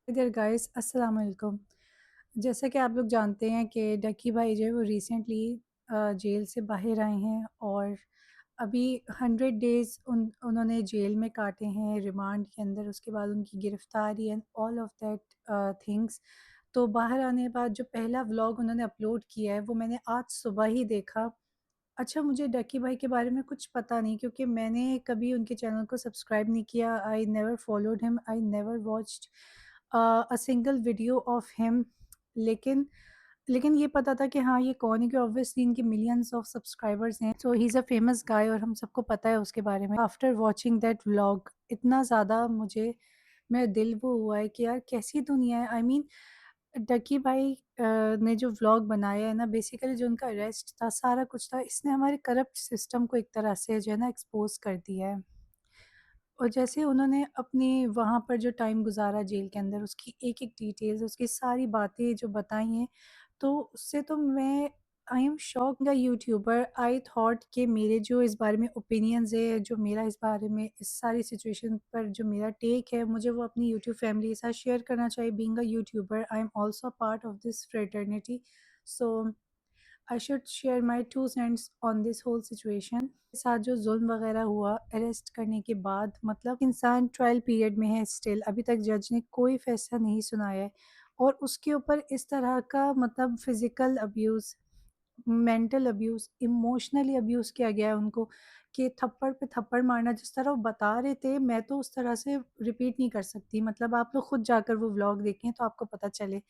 There guys अस्सलाम वालेकुम। जैसा कि आप लोग जानते हैं कि डकी भाई जो है वो रिसेंटली जेल से बाहर आए हैं और अभी 100 डेज़ उन्होंने जेल में काटे हैं रिमांड के अंदर। उसके बाद उनकी गिरफ़्तारी and all of that things. तो बाहर आने के बाद जो पहला व्लॉग उन्होंने अपलोड किया है वो मैंने आज सुबह ही देखा। अच्छा, मुझे डकी भाई के बारे में कुछ पता नहीं क्योंकि मैंने कभी उनके चैनल को सब्सक्राइब नहीं किया। I never followed him, I never watched a single video of him. लेकिन लेकिन ये पता था कि हाँ, ये कौन है, कि ऑब्वियसली इनके मिलियंस ऑफ सब्सक्राइबर्स हैं। सो ही इज़ अ फेमस गाय और हम सबको पता है उसके बारे में। आफ्टर वॉचिंग दैट व्लॉग इतना ज़्यादा मुझे मेरा दिल वो हुआ है कि यार कैसी दुनिया है। आई मीन डकी भाई ने जो व्लॉग बनाया है ना, बेसिकली जो उनका अरेस्ट था, सारा कुछ था, इसने हमारे करप्ट सिस्टम को एक तरह से जो है ना एक्सपोज़ कर दिया है। और जैसे उन्होंने अपनी वहाँ पर जो टाइम गुज़ारा जेल के अंदर, उसकी एक-एक डिटेल्स, उसकी सारी बातें जो बताई हैं, तो उससे तो मैं I am shocked. YouTuber I thought कि मेरे जो इस बारे में ओपिनियंस है, जो मेरा इस बारे में इस सारी सिचुएशन पर जो मेरा टेक है, मुझे वो अपनी यूट्यूब फैमिली के साथ शेयर करना चाहिए। Being a YouTuber, I am also a part of this fraternity. So I should share my two cents on this whole situation. साथ जो जुल्म वगैरह हुआ अरेस्ट करने के बाद, मतलब इंसान ट्रायल पीरियड में है स्टिल, अभी तक जज ने कोई फैसला नहीं सुनाया है और उसके ऊपर इस तरह का मतलब physical abuse, mental abuse, emotionally abuse किया गया है उनको, कि थप्पड़ पे थप्पड़ मारना। जिस तरह वो बता रहे थे, मैं तो उस तरह से रिपीट नहीं कर सकती। मतलब आप लोग खुद जाकर वो व्लॉग देखें तो आपको पता चले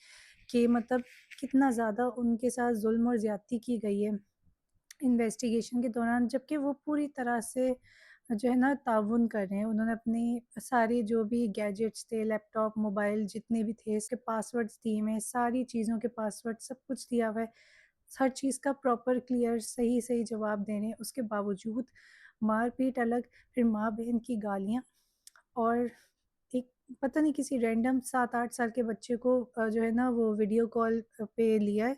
कि मतलब कितना ज़्यादा उनके साथ ज़ुल्म और ज़्यादती की गई है इन्वेस्टिगेशन के दौरान, जबकि वो पूरी तरह से जो है ना ताउन कर रहे हैं। उन्होंने अपने सारे जो भी गैजेट्स थे, लैपटॉप, मोबाइल जितने भी थे, इसके पासवर्ड्स दिए हुए हैं, सारी चीज़ों के पासवर्ड सब कुछ दिया हुआ है। हर चीज़ का प्रॉपर क्लियर सही-सही जवाब दे रहे हैं। उसके बावजूद मार-पीट अलग, फिर माँ-बहन की गालियाँ और एक पता नहीं किसी रैंडम 7-8 साल के बच्चे को जो है ना वो वीडियो कॉल पे लिया है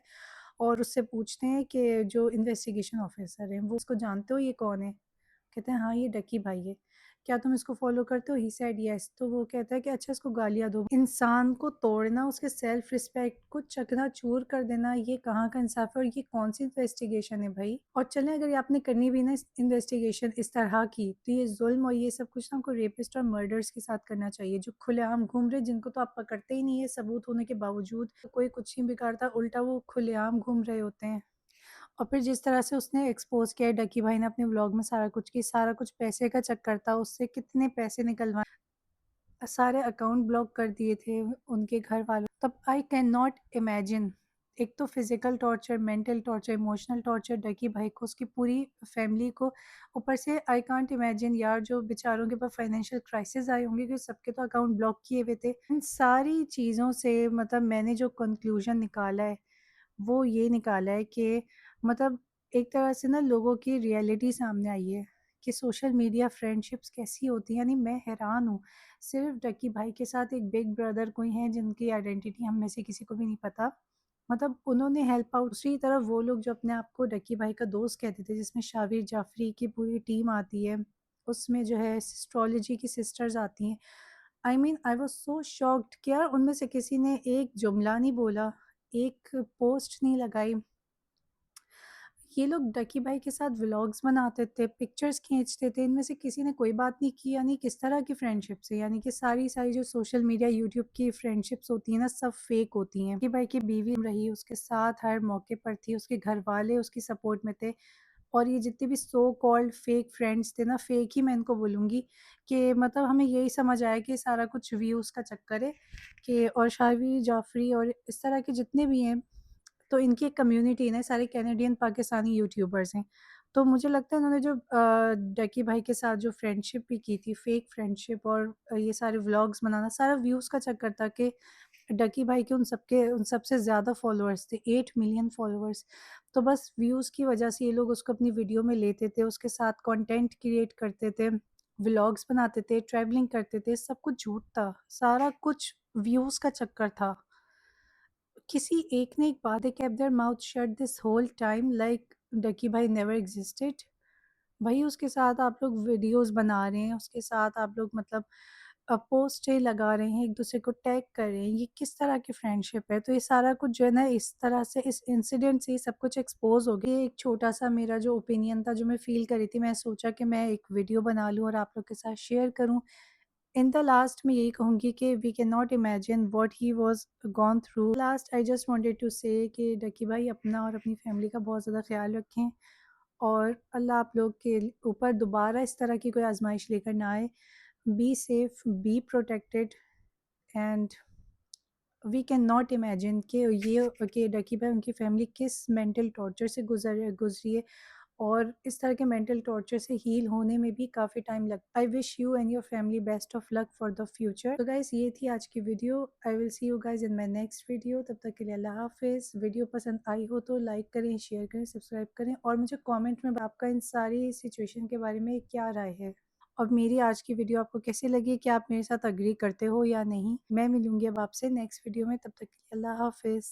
और उससे पूछते हैं कि जो इन्वेस्टिगेशन ऑफिसर हैं, वो इसको जानते हो, ये कौन है? कहते हैं हाँ, ये डकी भाई है। क्या तुम इसको फ़ॉलो करते हो? He said yes. तो वो कहता है कि अच्छा इसको गालियाँ दो। इंसान को तोड़ना, उसके सेल्फ रिस्पेक्ट को चकनाचूर कर देना, ये कहाँ का इंसाफ़ है और ये कौन-सी इन्वेस्टिगेशन है भई? और चलें, अगर ये आपने करनी भी ना इस इन्वेस्टिगेशन इस तरह की, तो ये ज़ुल्म और ये सब कुछ ना आपको रेपिस्ट और मर्डर्स के साथ करना चाहिए, जो खुलेआम घूम रहे, जिनको तो आप पकड़ते ही नहीं है सबूत होने के बावजूद। कोई कुछ नहीं बिगाड़ता, उल्टा वो खुलेआम घूम रहे होते हैं। और फिर जिस तरह से उसने एक्सपोज़ किया है, डकी भाई ने अपने व्लॉग में सारा कुछ, कि सारा कुछ पैसे का चक्कर था, उससे कितने पैसे निकलवाए, सारे अकाउंट ब्लॉक कर दिए थे उनके घर वालों। तब आई कैन नॉट इमेजिन, एक तो physical torture, mental torture, emotional torture Ducky भाई को, उसकी पूरी फैमिली को। ऊपर से आई कांट इमेजिन यार, जो बेचारों के ऊपर फाइनेंशियल क्राइसिस आए होंगे, क्योंकि सबके तो अकाउंट ब्लॉक किए हुए थे। इन सारी चीज़ों से मतलब मैंने जो कंक्लूजन निकाला है, वो ये निकाला है कि मतलब एक तरह से ना लोगों की रियलिटी सामने आई है कि सोशल मीडिया फ्रेंडशिप्स कैसी होती हैं। यानी मैं हैरान हूँ। सिर्फ डक्की भाई के साथ एक बिग ब्रदर कोई हैं जिनकी आइडेंटिटी हम में से किसी को भी नहीं पता। मतलब उन्होंने हेल्प आउट। दूसरी तरफ वो लोग जो अपने आप को डक्की भाई का दोस्त कहते थे, जिसमें शाबिर जाफ़री की पूरी टीम आती है, उसमें जो है एस्ट्रोलॉजी की सिस्टर्स आती हैं। I mean I was so shocked कि यार उनमें से किसी ने एक जुमला नहीं बोला, एक पोस्ट नहीं लगाई। ये लोग डकी भाई के साथ व्लॉग्स बनाते थे, पिक्चर्स खींचते थे, इनमें से किसी ने कोई बात नहीं की। यानी किस तरह की फ्रेंडशिप्स है, यानी कि सारी जो सोशल मीडिया, यूट्यूब की फ्रेंडशिप्स होती हैं ना, सब फेक होती हैं। डकी भाई की बीवी रही, उसके साथ हर मौके पर थी, उसके घर वाले उसकी सपोर्ट में थे और ये जितने भी सो कॉल्ड फेक फ्रेंड्स थे ना, फेक ही मैं इनको बोलूँगी, कि मतलब हमें यही समझ आया कि सारा कुछ व्यूज़ का चक्कर है। कि और शावी जाफ़री और इस तरह के जितने भी हैं, तो इनकी एक कम्युनिटी है ना, सारे कैनेडियन पाकिस्तानी यूट्यूबर्स हैं। तो मुझे लगता है उन्होंने जो डकी भाई के साथ जो फ्रेंडशिप भी की थी, फेक फ्रेंडशिप, और ये सारे व्लॉग्स बनाना, सारा व्यूज़ का चक्कर था कि डकी भाई के उन सबसे ज़्यादा फॉलोअर्स थे, 8 मिलियन फॉलोअर्स। तो बस व्यूज़ की वजह से ये लोग उसको अपनी वीडियो में लेते थे, उसके साथ कंटेंट क्रिएट करते थे, व्लॉग्स बनाते थे, ट्रैवलिंग करते थे, सब कुछ झूठ था, सारा कुछ व्यूज़ का चक्कर था। किसी एक ने एक बात है, kept their mouth shut this whole time like डकी भाई नेवर एग्जिस्टेड। भाई उसके साथ आप लोग वीडियोस बना रहे हैं, उसके साथ आप लोग मतलब पोस्टें लगा रहे हैं, एक-दूसरे को टैग कर रहे हैं, ये किस तरह की फ्रेंडशिप है? तो ये सारा कुछ जो है ना इस तरह से इस इंसिडेंट से ही सब कुछ एक्सपोज़ हो गया। ये एक छोटा-सा मेरा जो ओपिनियन था, जो मैं फ़ील कर रही थी, मैं सोचा कि मैं एक वीडियो बना लूँ और आप लोग के साथ शेयर करूँ। इन द लास्ट मैं यही कहूँगी कि we can not imagine what he was gone through. Last I just wanted to say कि डकी भाई अपना और अपनी फैमिली का बहुत ज़्यादा ख़्याल रखें और अल्लाह आप लोग के ऊपर दोबारा इस तरह की कोई आज़माइश लेकर ना आए। Be safe, be protected and we can not imagine कि ये कि डकी भाई उनकी फैमिली किस मेंटल टॉर्चर से गुज़री है और इस तरह के मेंटल टॉर्चर से हील होने में भी काफ़ी टाइम लगता है। I wish you and your family best of luck for the future. तो गाइस ये थी आज की video. I will see you guys in my next video. तब तक के लिए अल्लाह हाफ़िज़। वीडियो पसंद आई हो तो लाइक करें, शेयर करें, सब्सक्राइब करें और मुझे कमेंट में आपका इन सारी सिचुएशन के बारे में क्या राय है और मेरी आज की वीडियो आपको कैसी लगी, क्या आप मेरे साथ एग्री करते हो या नहीं। मैं मिलूंगी अब आपसे नेक्स्ट वीडियो में, तब तक के लिए अल्लाह हाफ़िज़।